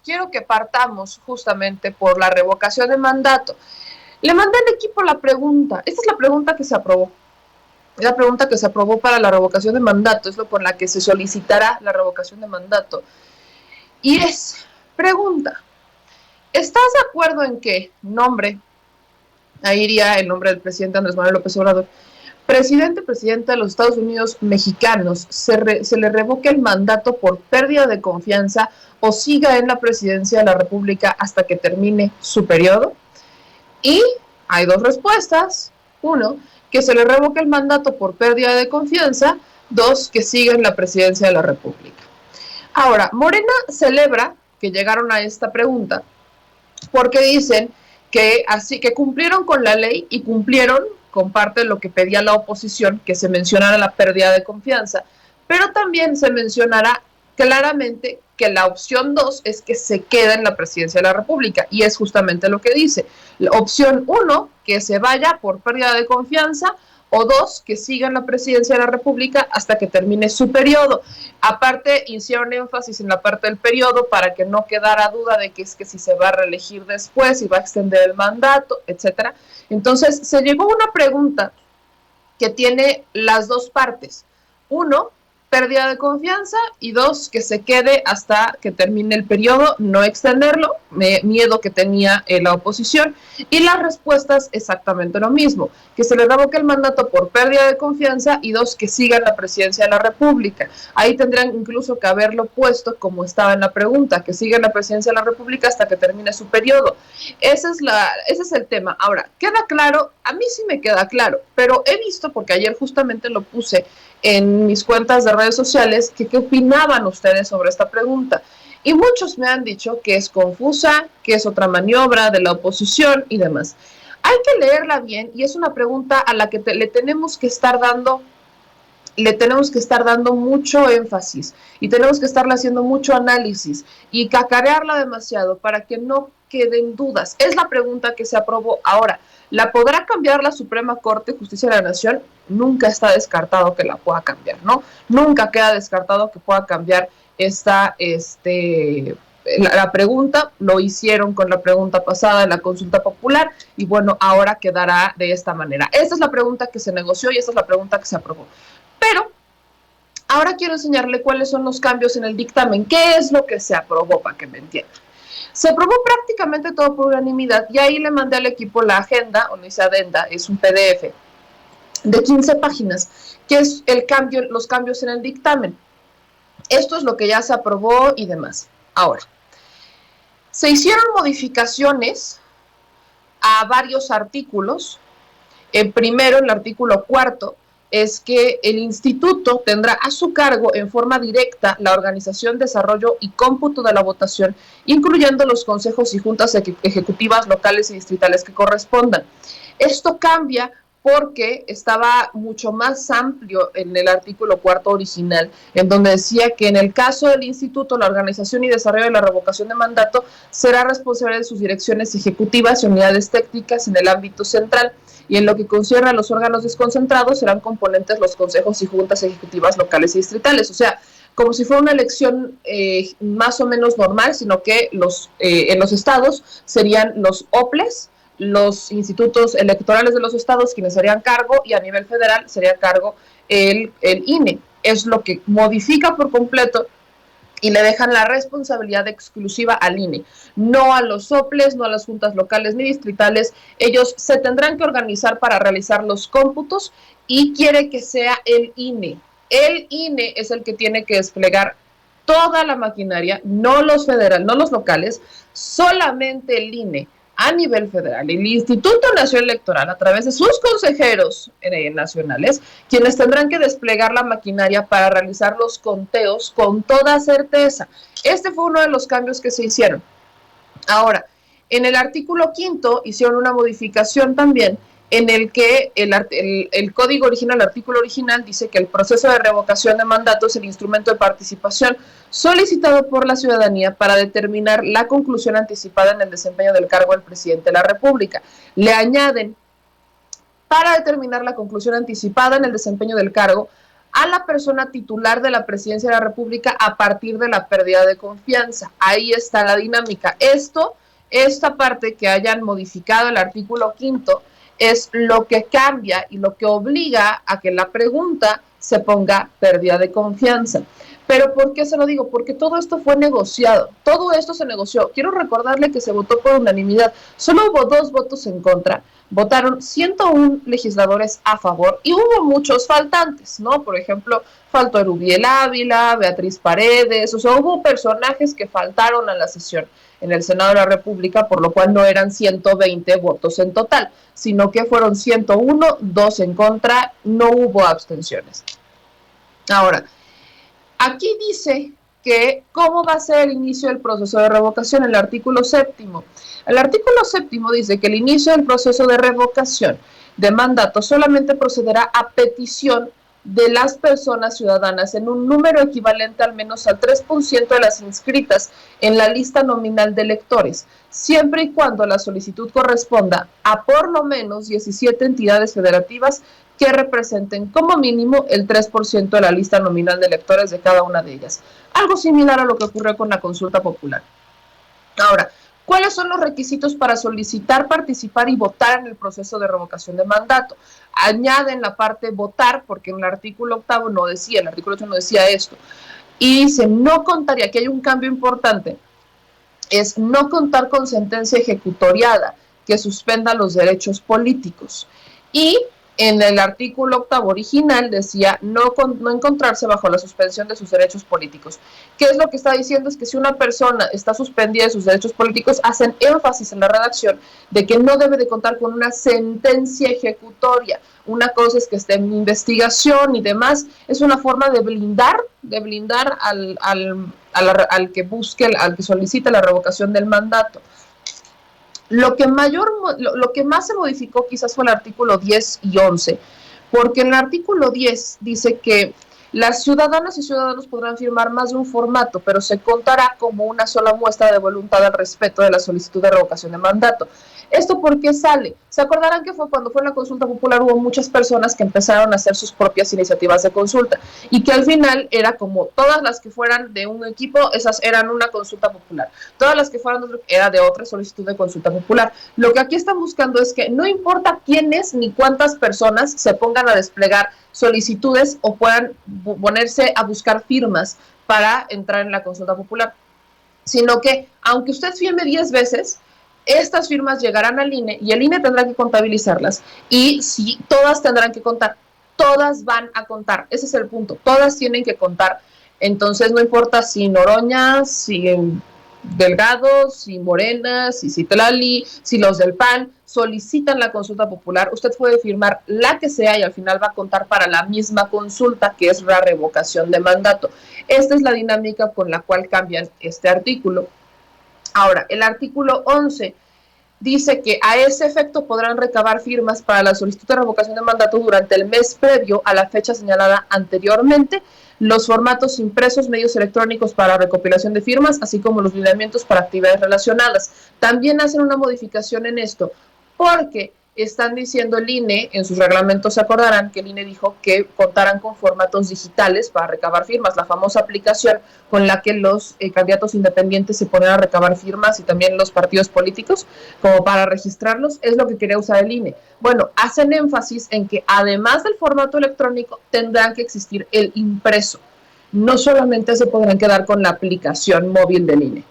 quiero que partamos justamente por la revocación de mandato. Le mandé al equipo la pregunta, esta es la pregunta que se aprobó. Es la pregunta que se aprobó para la revocación de mandato, es lo por la que se solicitará la revocación de mandato. Y es, pregunta, ¿estás de acuerdo en que nombre, ahí iría el nombre del presidente Andrés Manuel López Obrador, presidente de los Estados Unidos mexicanos, se le revoque el mandato por pérdida de confianza o siga en la presidencia de la República hasta que termine su periodo? Y hay dos respuestas. Uno, que se le revoque el mandato por pérdida de confianza. Dos, que siga en la presidencia de la República. Ahora, Morena celebra que llegaron a esta pregunta porque dicen que así que cumplieron con la ley y cumplieron con parte de lo que pedía la oposición, que se mencionara la pérdida de confianza, pero también se mencionará claramente que la opción 2 es que se queda en la presidencia de la República, y es justamente lo que dice. La opción 1, que se vaya por pérdida de confianza, o 2, que siga en la presidencia de la República hasta que termine su periodo. Aparte, hicieron énfasis en la parte del periodo para que no quedara duda de que es que si se va a reelegir después, si va a extender el mandato, etcétera. Entonces, se llegó a una pregunta que tiene las dos partes. Uno, pérdida de confianza, y dos, que se quede hasta que termine el periodo, no extenderlo, miedo que tenía la oposición, y las respuestas exactamente lo mismo, que se le revoque el mandato por pérdida de confianza, y dos, que siga en la presidencia de la República. Ahí tendrían incluso que haberlo puesto como estaba en la pregunta, que siga en la presidencia de la República hasta que termine su periodo. Ese es el tema. Ahora, ¿queda claro? A mí sí me queda claro, pero he visto, porque ayer justamente lo puse en mis cuentas de redes sociales, que qué opinaban ustedes sobre esta pregunta. Y muchos me han dicho que es confusa, que es otra maniobra de la oposición y demás. Hay que leerla bien y es una pregunta a la que le tenemos que estar dando mucho énfasis y tenemos que estarle haciendo mucho análisis y cacarearla demasiado para que no queden dudas. Es la pregunta que se aprobó. Ahora, ¿la podrá cambiar la Suprema Corte de Justicia de la Nación? Nunca está descartado que la pueda cambiar, ¿no? Nunca queda descartado que pueda cambiar la pregunta. Lo hicieron con la pregunta pasada en la consulta popular y bueno, ahora quedará de esta manera. Esta es la pregunta que se negoció y esta es la pregunta que se aprobó. Pero ahora quiero enseñarle cuáles son los cambios en el dictamen, qué es lo que se aprobó para que me entiendan. Se aprobó prácticamente todo por unanimidad y ahí le mandé al equipo la agenda, o no dice adenda, es un PDF de 15 páginas, que es los cambios en el dictamen. Esto es lo que ya se aprobó y demás. Ahora, se hicieron modificaciones a varios artículos. Primero, el artículo 4 es que el instituto tendrá a su cargo en forma directa la organización, desarrollo y cómputo de la votación, incluyendo los consejos y juntas ejecutivas locales y distritales que correspondan. Esto cambia porque estaba mucho más amplio en el artículo 4 original, en donde decía que en el caso del instituto, la organización y desarrollo de la revocación de mandato será responsable de sus direcciones ejecutivas y unidades técnicas en el ámbito central, y en lo que concierne a los órganos desconcentrados serán componentes los consejos y juntas ejecutivas locales y distritales. O sea, como si fuera una elección más o menos normal, sino que en los estados serían los OPLES, los institutos electorales de los estados quienes serían cargo, y a nivel federal sería cargo el INE. Es lo que modifica por completo y le dejan la responsabilidad exclusiva al INE, no a los soples, no a las juntas locales ni distritales. Ellos se tendrán que organizar para realizar los cómputos y quiere que sea el INE. El INE es el que tiene que desplegar toda la maquinaria, no los federales, no los locales, solamente el INE a nivel federal. El Instituto Nacional Electoral, a través de sus consejeros nacionales, quienes tendrán que desplegar la maquinaria para realizar los conteos con toda certeza. Este fue uno de los cambios que se hicieron. Ahora, en el artículo 5 hicieron una modificación también en el que el código original, el artículo original, dice que el proceso de revocación de mandato es el instrumento de participación solicitado por la ciudadanía para determinar la conclusión anticipada en el desempeño del cargo del presidente de la República. Le añaden, para determinar la conclusión anticipada en el desempeño del cargo, a la persona titular de la presidencia de la República a partir de la pérdida de confianza. Ahí está la dinámica. Esta parte que hayan modificado el artículo 5 es lo que cambia y lo que obliga a que la pregunta se ponga pérdida de confianza. Pero ¿por qué se lo digo? Porque todo esto fue negociado, todo esto se negoció. Quiero recordarle que se votó por unanimidad, solo hubo 2 votos en contra, votaron 101 legisladores a favor y hubo muchos faltantes, ¿no? Por ejemplo, faltó Erubiel Ávila, Beatriz Paredes, o sea, hubo personajes que faltaron a la sesión en el Senado de la República, por lo cual no eran 120 votos en total, sino que fueron 101, 2 en contra, no hubo abstenciones. Ahora, aquí dice que cómo va a ser el inicio del proceso de revocación, el artículo 7. El artículo 7 dice que el inicio del proceso de revocación de mandato solamente procederá a petición de las personas ciudadanas en un número equivalente al menos al 3% de las inscritas en la lista nominal de electores, siempre y cuando la solicitud corresponda a por lo menos 17 entidades federativas que representen como mínimo el 3% de la lista nominal de electores de cada una de ellas. Algo similar a lo que ocurrió con la consulta popular. Ahora, ¿cuáles son los requisitos para solicitar, participar y votar en el proceso de revocación de mandato? Añaden la parte votar, porque en el artículo 8 no decía, el artículo 8 no decía esto. Y dice, no contaría, aquí hay un cambio importante, es no contar con sentencia ejecutoriada que suspenda los derechos políticos. Y en el artículo 8 original decía no encontrarse bajo la suspensión de sus derechos políticos. ¿Qué es lo que está diciendo? Es que si una persona está suspendida de sus derechos políticos, hacen énfasis en la redacción de que no debe de contar con una sentencia ejecutoria. Una cosa es que esté en investigación y demás. Es una forma de blindar al que busque, al que solicite la revocación del mandato. Lo que más se modificó quizás fue el artículo 10 y 11, porque en el artículo 10 dice que las ciudadanas y ciudadanos podrán firmar más de un formato, pero se contará como una sola muestra de voluntad al respecto de la solicitud de revocación de mandato. ¿Esto por qué sale? Se acordarán que cuando fue la consulta popular hubo muchas personas que empezaron a hacer sus propias iniciativas de consulta y que al final era como todas las que fueran de un equipo, esas eran una consulta popular. Todas las que fueran de otro, era de otra solicitud de consulta popular. Lo que aquí están buscando es que no importa quiénes ni cuántas personas se pongan a desplegar solicitudes o puedan ponerse a buscar firmas para entrar en la consulta popular, sino que aunque usted firme 10 veces, estas firmas llegarán al INE y el INE tendrá que contabilizarlas y si todas tendrán que contar, todas van a contar, ese es el punto, todas tienen que contar. Entonces no importa si Noroña, si Delgado, si Morena, si Citlali, si los del PAN solicitan la consulta popular, usted puede firmar la que sea y al final va a contar para la misma consulta, que es la revocación de mandato. Esta es la dinámica con la cual cambian este artículo. Ahora, el artículo 11 dice que a ese efecto podrán recabar firmas para la solicitud de revocación de mandato durante el mes previo a la fecha señalada anteriormente, los formatos impresos, medios electrónicos para recopilación de firmas, así como los lineamientos para actividades relacionadas. También hacen una modificación en esto, porque están diciendo el INE, en sus reglamentos se acordarán que el INE dijo que contarán con formatos digitales para recabar firmas, la famosa aplicación con la que los candidatos independientes se ponen a recabar firmas y también los partidos políticos, como para registrarlos, es lo que quería usar el INE. Bueno, hacen énfasis en que además del formato electrónico tendrán que existir el impreso, no solamente se podrán quedar con la aplicación móvil del INE.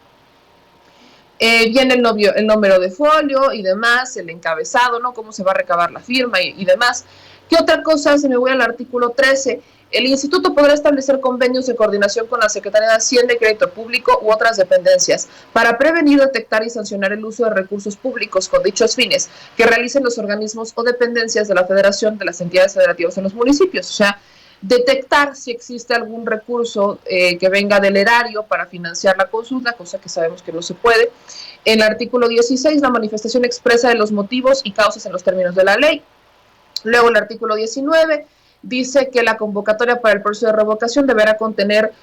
Viene el número de folio y demás, el encabezado, ¿no? Cómo se va a recabar la firma y demás. ¿Qué otra cosa? Si me voy al artículo 13, el instituto podrá establecer convenios de coordinación con la Secretaría de Hacienda y Crédito Público u otras dependencias para prevenir, detectar y sancionar el uso de recursos públicos con dichos fines que realicen los organismos o dependencias de la Federación, de las entidades federativas en los municipios. O sea, detectar si existe algún recurso que venga del erario para financiar la consulta, cosa que sabemos que no se puede. En el artículo 16, la manifestación expresa de los motivos y causas en los términos de la ley. Luego el artículo 19 dice que la convocatoria para el proceso de revocación deberá contener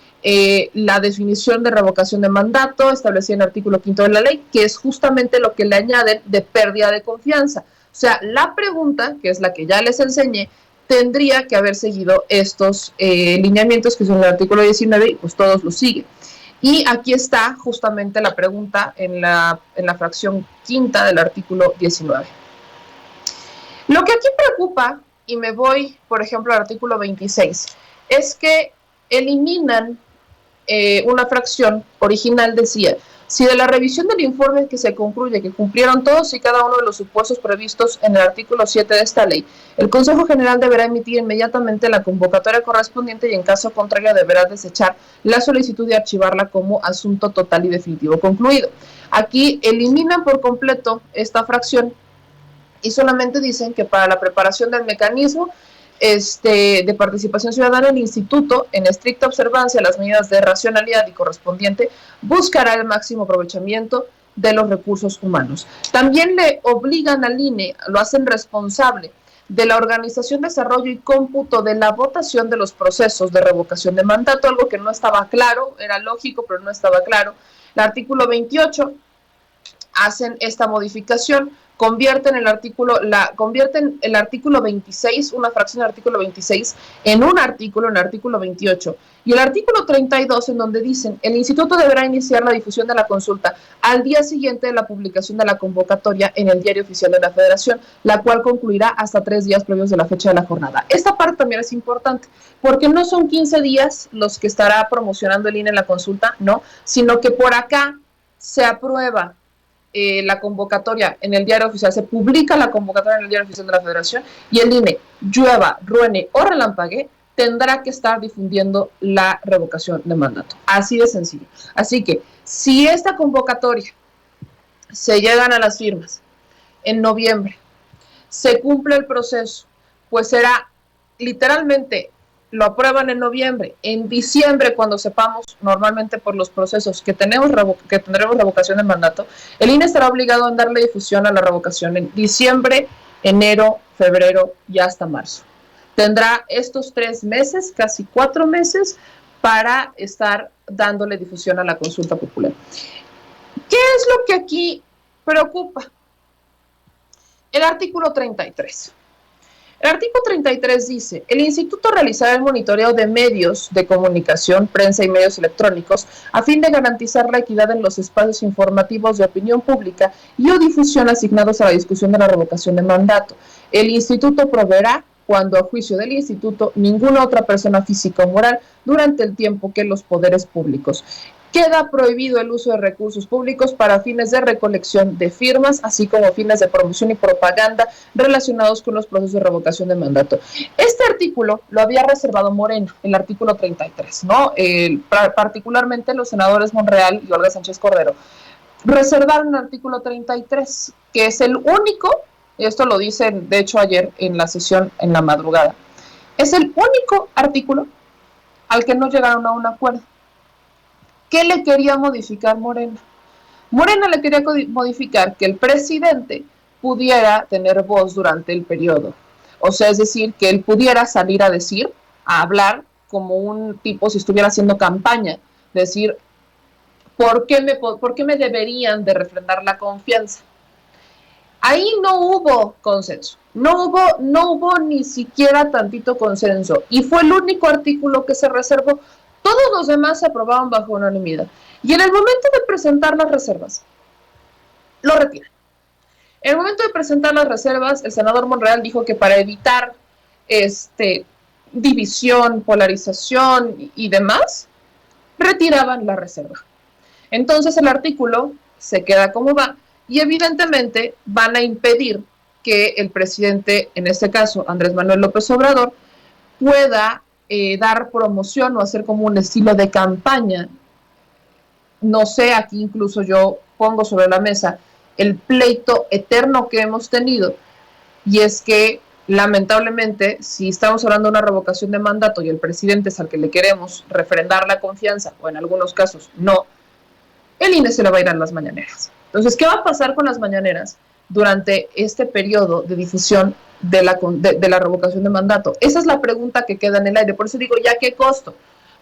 la definición de revocación de mandato establecida en el artículo 5 de la ley, que es justamente lo que le añaden de pérdida de confianza. O sea, la pregunta, que es la que ya les enseñé, tendría que haber seguido estos lineamientos que son el artículo 19 y pues todos los siguen. Y aquí está justamente la pregunta en la fracción quinta del artículo 19. Lo que aquí preocupa, y me voy, por ejemplo, al artículo 26, es que eliminan una fracción original, decía: si de la revisión del informe que se concluye que cumplieron todos y cada uno de los supuestos previstos en el artículo 7 de esta ley, el Consejo General deberá emitir inmediatamente la convocatoria correspondiente y en caso contrario deberá desechar la solicitud de archivarla como asunto total y definitivo concluido. Aquí eliminan por completo esta fracción y solamente dicen que para la preparación del mecanismo de participación ciudadana, el instituto, en estricta observancia de las medidas de racionalidad y correspondiente, buscará el máximo aprovechamiento de los recursos humanos. También le obligan al INE, lo hacen responsable de la organización, desarrollo y cómputo de la votación de los procesos de revocación de mandato, algo que no estaba claro, era lógico, pero no estaba claro. El artículo 28 hacen esta modificación, convierten el artículo 26, una fracción del artículo 26, en un artículo, en el artículo 28, y el artículo 32, en donde dicen: el instituto deberá iniciar la difusión de la consulta al día siguiente de la publicación de la convocatoria en el Diario Oficial de la Federación, la cual concluirá hasta 3 días previos de la fecha de la jornada. Esta parte también es importante, porque no son 15 días los que estará promocionando el INE en la consulta, no, sino que por acá se aprueba la convocatoria en el Diario Oficial, se publica la convocatoria en el Diario Oficial de la Federación, y el INE, llueva, truene o relampaguee, tendrá que estar difundiendo la revocación de mandato. Así de sencillo. Así que, si esta convocatoria se llegan a las firmas en noviembre, se cumple el proceso, pues será literalmente, lo aprueban en noviembre, en diciembre, cuando sepamos normalmente por los procesos que tendremos revocación de mandato, el INE estará obligado a darle difusión a la revocación en diciembre, enero, febrero y hasta marzo. Tendrá estos 3 meses, casi 4 meses, para estar dándole difusión a la consulta popular. ¿Qué es lo que aquí preocupa? El artículo 33. El artículo 33 dice: el instituto realizará el monitoreo de medios de comunicación, prensa y medios electrónicos a fin de garantizar la equidad en los espacios informativos de opinión pública y o difusión asignados a la discusión de la revocación de mandato. El instituto proveerá, cuando a juicio del instituto, ninguna otra persona física o moral, durante el tiempo que los poderes públicos. Queda prohibido el uso de recursos públicos para fines de recolección de firmas, así como fines de promoción y propaganda relacionados con los procesos de revocación de mandato. Este artículo lo había reservado Moreno, el artículo 33, ¿no? Particularmente los senadores Monreal y Olga Sánchez Cordero reservaron el artículo 33, que es el único, y esto lo dicen de hecho ayer en la sesión en la madrugada, es el único artículo al que no llegaron a un acuerdo. ¿Qué le quería modificar Morena? Morena le quería modificar que el presidente pudiera tener voz durante el periodo. O sea, es decir, que él pudiera salir a decir, a hablar como un tipo si estuviera haciendo campaña, decir, ¿por qué me deberían de refrendar la confianza? Ahí no hubo consenso, no hubo ni siquiera tantito consenso, y fue el único artículo que se reservó. Todos los demás se aprobaban bajo unanimidad. Y en el momento de presentar las reservas, lo retiran. En el momento de presentar las reservas, el senador Monreal dijo que para evitar división, polarización y demás, retiraban la reserva. Entonces el artículo se queda como va, y evidentemente van a impedir que el presidente, en este caso Andrés Manuel López Obrador, pueda dar promoción o hacer como un estilo de campaña. No sé, aquí incluso yo pongo sobre la mesa el pleito eterno que hemos tenido, y es que lamentablemente, si estamos hablando de una revocación de mandato y el presidente es al que le queremos refrendar la confianza, o en algunos casos no, el INE se le va a ir a las mañaneras. Entonces, ¿qué va a pasar con las mañaneras durante este periodo de difusión de la revocación de mandato? Esa es la pregunta que queda en el aire. Por eso digo, ¿ya qué costo?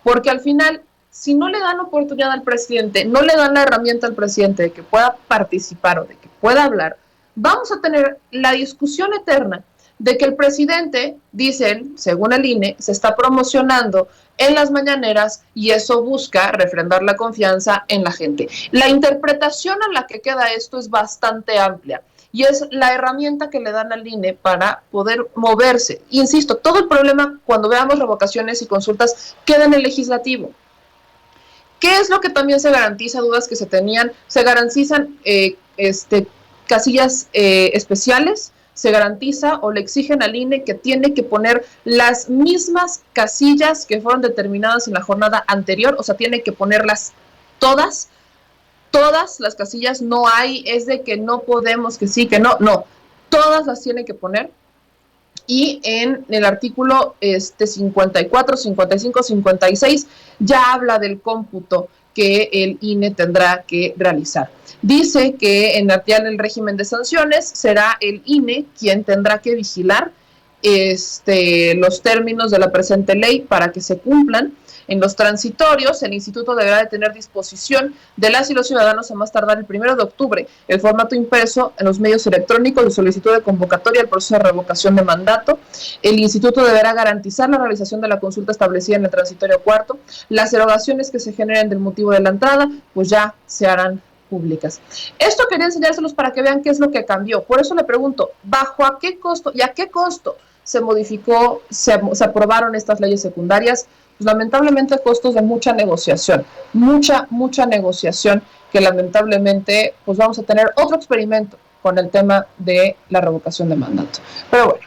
Porque al final, si no le dan oportunidad al presidente, no le dan la herramienta al presidente de que pueda participar o de que pueda hablar, vamos a tener la discusión eterna de que el presidente, dicen, según el INE, se está promocionando en las mañaneras y eso busca refrendar la confianza en la gente. La interpretación a la que queda esto es bastante amplia y es la herramienta que le dan al INE para poder moverse. Insisto, todo el problema cuando veamos revocaciones y consultas queda en el legislativo. ¿Qué es lo que también se garantiza? Dudas que se tenían. Se garantizan casillas especiales. Se garantiza o le exigen al INE que tiene que poner las mismas casillas que fueron determinadas en la jornada anterior. O sea, tiene que ponerlas todas las casillas. No hay, es de que no podemos, que sí, que no. No, todas las tiene que poner. Y en el artículo 54, 55, 56 ya habla del cómputo que el INE tendrá que realizar. Dice que en el régimen de sanciones será el INE quien tendrá que vigilar los términos de la presente ley para que se cumplan. En los transitorios, el instituto deberá de tener disposición de las y los ciudadanos a más tardar el 1 de octubre el formato impreso en los medios electrónicos de solicitud de convocatoria al proceso de revocación de mandato. El instituto deberá garantizar la realización de la consulta establecida en el transitorio cuarto. Las erogaciones que se generen del motivo de la entrada, pues ya se harán públicas. Esto quería enseñárselos para que vean qué es lo que cambió. Por eso le pregunto, ¿bajo a qué costo y a qué costo se modificó, se aprobaron estas leyes secundarias? Pues lamentablemente costos de mucha negociación, mucha negociación, que lamentablemente pues vamos a tener otro experimento con el tema de la revocación de mandato. Pero bueno,